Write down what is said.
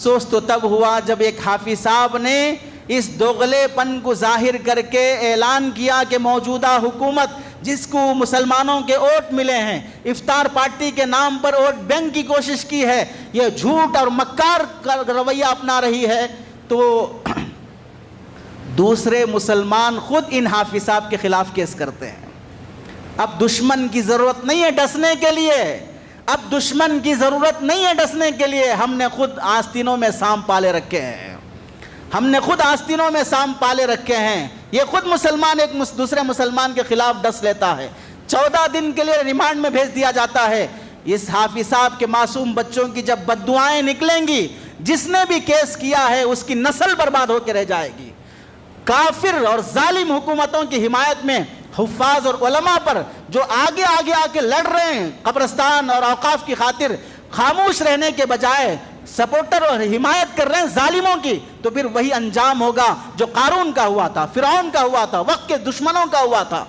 افسوس تو تب ہوا جب ایک حافظ صاحب نے اس دوغلے پن کو ظاہر کر کے اعلان کیا کہ موجودہ حکومت جس کو مسلمانوں کے ووٹ ملے ہیں، افطار پارٹی کے نام پر ووٹ بینک کی کوشش کی ہے، یہ جھوٹ اور مکار کا رویہ اپنا رہی ہے، تو دوسرے مسلمان خود ان حافظ صاحب کے خلاف کیس کرتے ہیں۔ اب دشمن کی ضرورت نہیں ہے ڈسنے کے لیے، اب دشمن کی ضرورت نہیں ہے ڈسنے کے لیے، ہم نے خود آستینوں میں سانپ پالے رکھے ہیں، ہم نے خود آستینوں میں سانپ پالے رکھے ہیں۔ یہ خود مسلمان ایک دوسرے مسلمان کے خلاف ڈس لیتا ہے، 14 دن کے لیے ریمانڈ میں بھیج دیا جاتا ہے۔ اس حافظ صاحب کے معصوم بچوں کی جب بددعائیں نکلیں گی، جس نے بھی کیس کیا ہے اس کی نسل برباد ہو کے رہ جائے گی۔ کافر اور ظالم حکومتوں کی حمایت میں حفاظ اور علماء پر جو آگے آگے آ کے لڑ رہے ہیں قبرستان اور اوقاف کی خاطر، خاموش رہنے کے بجائے سپورٹر اور حمایت کر رہے ہیں ظالموں کی، تو پھر وہی انجام ہوگا جو قارون کا ہوا تھا، فرعون کا ہوا تھا، وقت کے دشمنوں کا ہوا تھا۔